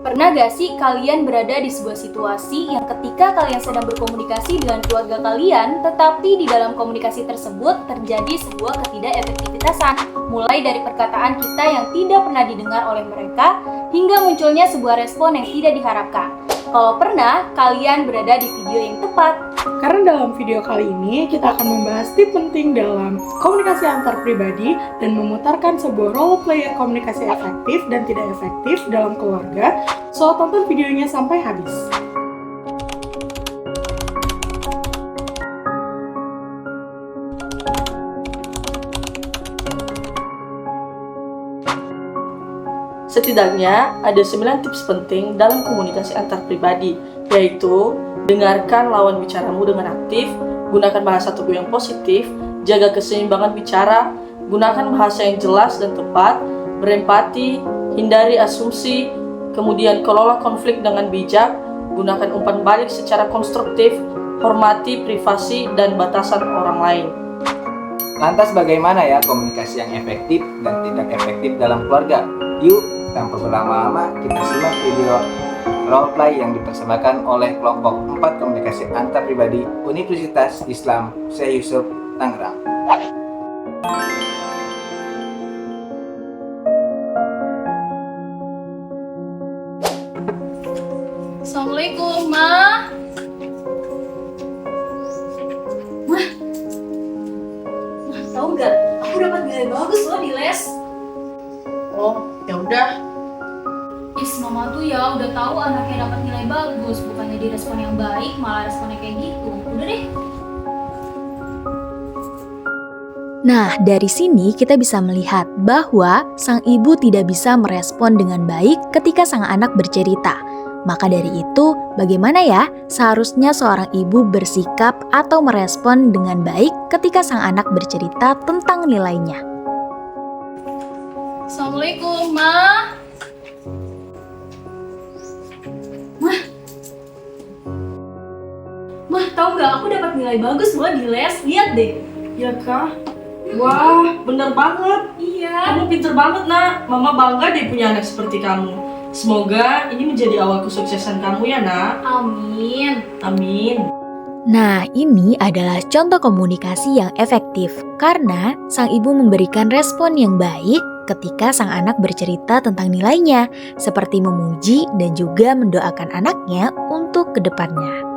Pernah gak sih kalian berada di sebuah situasi yang ketika kalian sedang berkomunikasi dengan keluarga kalian, tetapi di dalam komunikasi tersebut terjadi sebuah ketidakefektivitasan, mulai dari perkataan kita yang tidak pernah didengar oleh mereka, hingga munculnya sebuah respon yang tidak diharapkan. Kalau pernah, kalian berada di video yang tepat. Karena dalam video kali ini kita akan membahas tip penting dalam komunikasi antar pribadi dan memutarkan sebuah role player komunikasi efektif dan tidak efektif dalam keluarga. So, tonton videonya sampai habis. Setidaknya ada 9 tips penting dalam komunikasi antar pribadi, yaitu dengarkan lawan bicaramu dengan aktif, gunakan bahasa tubuh yang positif, jaga keseimbangan bicara, gunakan bahasa yang jelas dan tepat, berempati, hindari asumsi, kemudian kelola konflik dengan bijak, gunakan umpan balik secara konstruktif, hormati privasi dan batasan orang lain. Lantas bagaimana ya komunikasi yang efektif dan tidak efektif dalam keluarga? Yuk, tanpa berlama-lama kita simak video roleplay yang dipersembahkan oleh kelompok 4 komunikasi antar pribadi Universitas Islam Syekh Yusuf, Tangerang. Assalamualaikum, Ma. Mah, tahu nggak? Aku dapat nilai bagus loh di les. Oh, ya udah. Mama tuh ya udah tahu anaknya dapat nilai bagus, bukannya direspon yang baik, malah responnya kayak gitu. Udah deh. Nah, dari sini kita bisa melihat bahwa sang ibu tidak bisa merespon dengan baik ketika sang anak bercerita. Maka dari itu, bagaimana ya seharusnya seorang ibu bersikap atau merespon dengan baik ketika sang anak bercerita tentang nilainya? Assalamualaikum, Ma. Mah, tahu nggak? Aku dapat nilai bagus loh di les. Lihat deh. Ya kah? Wah, bener banget. Iya. Kamu pinter banget, Nak. Mama bangga deh punya anak seperti kamu. Semoga ini menjadi awal kesuksesan kamu ya, Nak. Amin. Amin. Nah, ini adalah contoh komunikasi yang efektif karena sang ibu memberikan respon yang baik ketika sang anak bercerita tentang nilainya, seperti memuji dan juga mendoakan anaknya untuk kedepannya.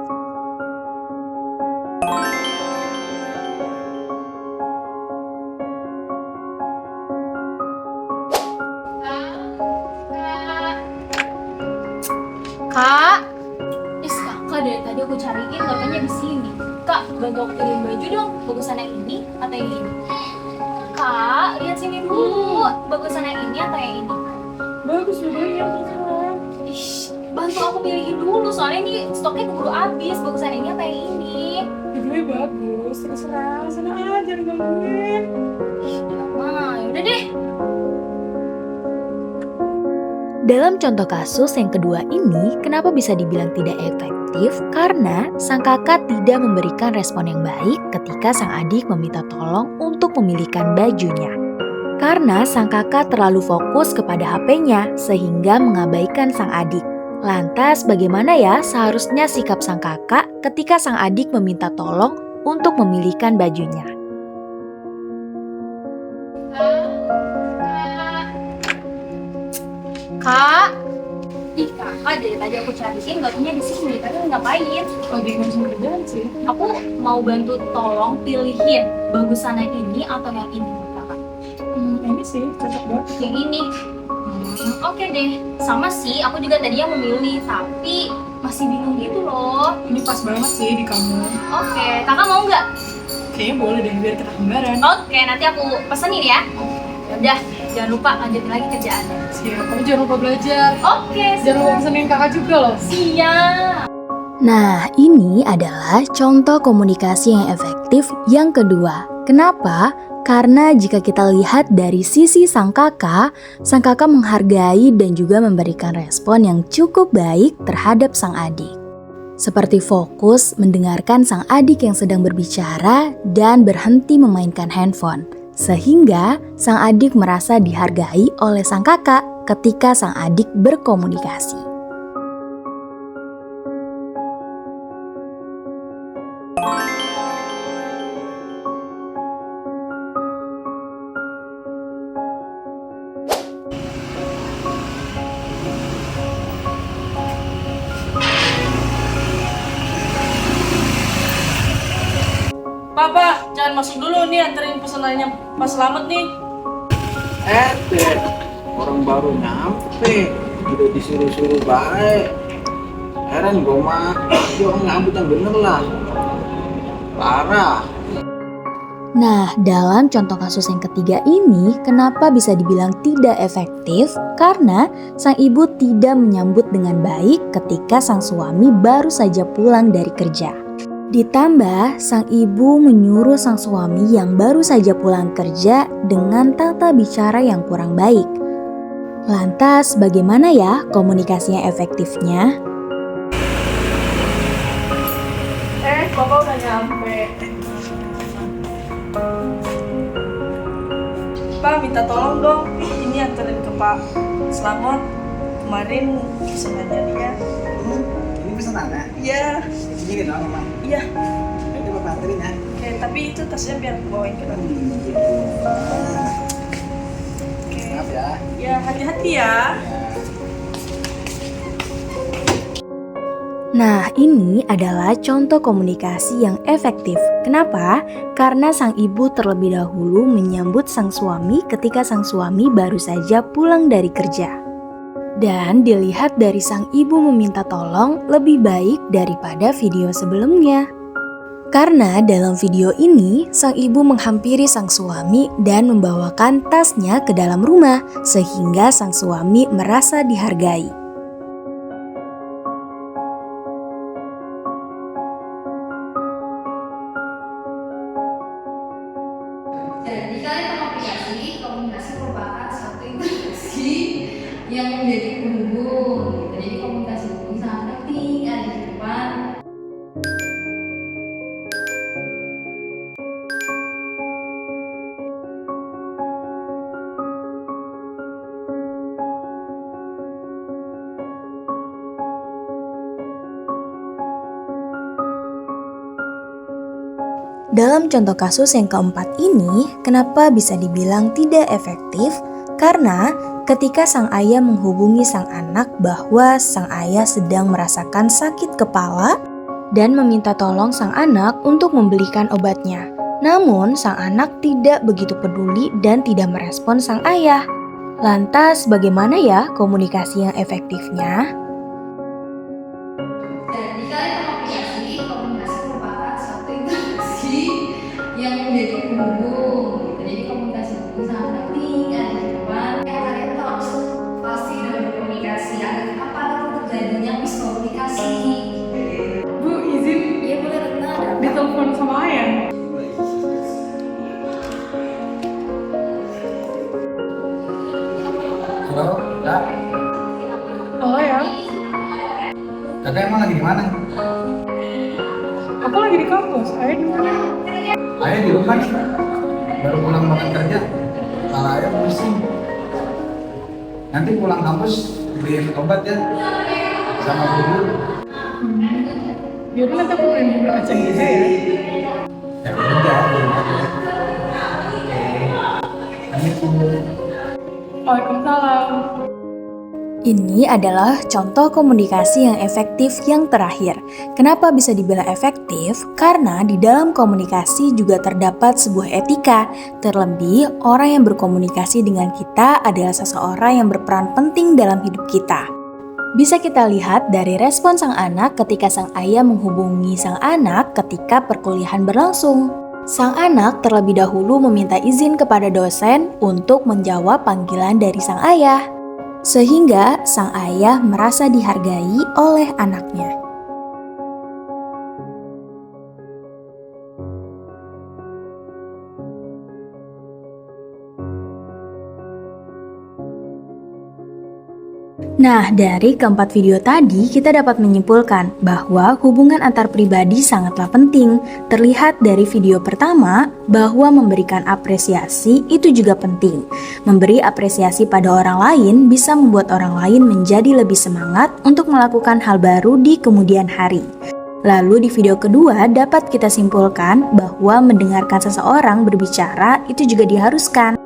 Kak, kakak dari tadi aku cariin katanya di sini. Kak, bantu aku pilih baju dong. Bagusan yang ini atau yang ini? Kak, lihat sini dulu. Bagusan yang ini atau yang ini? Bagus videonya, terserah. Ih, bantu aku pilihin dulu. Soalnya ini stoknya keburu habis. Bagusan yang ini apa yang ini? Videonya bagus, terserah. Sana aja, jangan gangguin. Ma, yaudah deh. Dalam contoh kasus yang kedua ini, kenapa bisa dibilang tidak efektif? Karena sang kakak tidak memberikan respon yang baik ketika sang adik meminta tolong untuk memilihkan bajunya. Karena sang kakak terlalu fokus kepada HP-nya sehingga mengabaikan sang adik. Lantas bagaimana ya seharusnya sikap sang kakak ketika sang adik meminta tolong untuk memilihkan bajunya? Kak, ih kakak dari tadi aku cariin batunya di sini. Tapi ngapain? Lagi ngurusin kerjaan sih. Aku mau bantu tolong pilihin bagusan yang ini atau yang ini kakak. Ini sih cocok banget. Yang ini. Oke deh. Sama sih. Aku juga tadi yang memilih, tapi masih bingung gitu loh. Ini pas banget sih di kamu. Oke, kakak mau nggak? Kayaknya boleh deh biar kita kembaran. Oke, nanti aku pesenin ya. Udah, jangan lupa lanjutin lagi kerjaannya. Siap, kamu jangan lupa belajar. Oke, Jangan lupa pesenin kakak juga loh. siap. Nah, ini adalah contoh komunikasi yang efektif yang kedua. Kenapa? Karena jika kita lihat dari sisi sang kakak menghargai dan juga memberikan respon yang cukup baik terhadap sang adik. Seperti fokus mendengarkan sang adik yang sedang berbicara dan berhenti memainkan handphone. Sehingga sang adik merasa dihargai oleh sang kakak ketika sang adik berkomunikasi. Papa, jangan masuk dulu nih, anterin pesanannya Pak Slamet nih. Dek, orang baru nyampe, udah disuruh-suruh baik. Heran gue mah, dia orang nyambut yang bener lah. Parah. Nah, dalam contoh kasus yang ketiga ini, kenapa bisa dibilang tidak efektif? Karena sang ibu tidak menyambut dengan baik ketika sang suami baru saja pulang dari kerja. Ditambah, sang ibu menyuruh sang suami yang baru saja pulang kerja dengan tata bicara yang kurang baik. Lantas, bagaimana ya komunikasinya efektifnya? Papa udah nyampe. Pak, minta tolong dong, ini anterin ke Pak Slamet. Kemarin pesanannya dia. Ini pesanannya? Iya. Ini kan dong, Mama. Iya. Nanti Bapak anterin ya. Oke, tapi itu tasnya biar aku bawain ke dalam. Oke. Maaf ya. Ya, hati-hati ya. Nah, ini adalah contoh komunikasi yang efektif. Kenapa? Karena sang ibu terlebih dahulu menyambut sang suami ketika sang suami baru saja pulang dari kerja. Dan dilihat dari sang ibu meminta tolong lebih baik daripada video sebelumnya. Karena dalam video ini, sang ibu menghampiri sang suami dan membawakan tasnya ke dalam rumah, sehingga sang suami merasa dihargai. Jadi kalian mengapresiasi komunikasi merupakan suatu interaksi yang menjadi penghubung. Jadi komunikasi ini sangat penting ada di depan. Dalam contoh kasus yang keempat ini, kenapa bisa dibilang tidak efektif? Karena ketika sang ayah menghubungi sang anak bahwa sang ayah sedang merasakan sakit kepala dan meminta tolong sang anak untuk membelikan obatnya. Namun, sang anak tidak begitu peduli dan tidak merespon sang ayah. Lantas, bagaimana ya komunikasi yang efektifnya? Jadi kalian mengapresiasi komunikasi merupakan suatu interaksi yang menjadi penghubung. Jadi komunikasi ini sangat penting ada di depan. Kalian harus pasti dalam berkomunikasi agar apa terjadinya miskomunikasi. Bu, izin Iya boleh Retna. ditelepon sama ayah. Halo, Kak. Halo ya, Kakak emang lagi di mana? aku lagi di kampus. Ayah di mana? Ayah di rumah nih. Baru pulang banget kerja. Kepala ayah pusing. Nanti pulang kampus beliin obat ya. Sama bubur. Yaudah nanti aku beliin bubur kacang hijau ya. Ya udah, beliin aja. Oke. Assalamualaikum. Waalaikumsalam. Ini adalah contoh komunikasi yang efektif yang terakhir. Kenapa bisa dibilang efektif? Karena di dalam komunikasi juga terdapat sebuah etika. Terlebih, orang yang berkomunikasi dengan kita adalah seseorang yang berperan penting dalam hidup kita. Bisa kita lihat dari respon sang anak ketika sang ayah menghubungi sang anak ketika perkuliahan berlangsung. Sang anak terlebih dahulu meminta izin kepada dosen untuk menjawab panggilan dari sang ayah. Sehingga sang ayah merasa dihargai oleh anaknya. Nah, dari keempat video tadi kita dapat menyimpulkan bahwa hubungan antar pribadi sangatlah penting. Terlihat dari video pertama bahwa memberikan apresiasi itu juga penting. Memberi apresiasi pada orang lain bisa membuat orang lain menjadi lebih semangat untuk melakukan hal baru di kemudian hari. Lalu di video kedua dapat kita simpulkan bahwa mendengarkan seseorang berbicara itu juga diharuskan.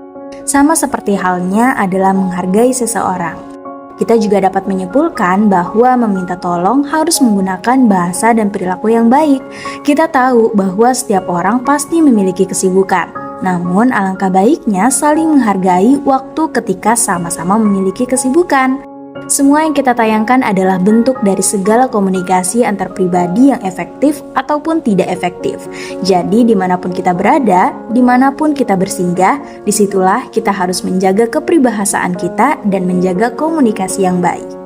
Sama seperti halnya adalah menghargai seseorang. Kita juga dapat menyimpulkan bahwa meminta tolong harus menggunakan bahasa dan perilaku yang baik. Kita tahu bahwa setiap orang pasti memiliki kesibukan. Namun alangkah baiknya saling menghargai waktu ketika sama-sama memiliki kesibukan. Semua yang kita tayangkan adalah bentuk dari segala komunikasi antar pribadi yang efektif ataupun tidak efektif. Jadi dimanapun kita berada, dimanapun kita bersinggah, disitulah kita harus menjaga kepribahasaan kita dan menjaga komunikasi yang baik.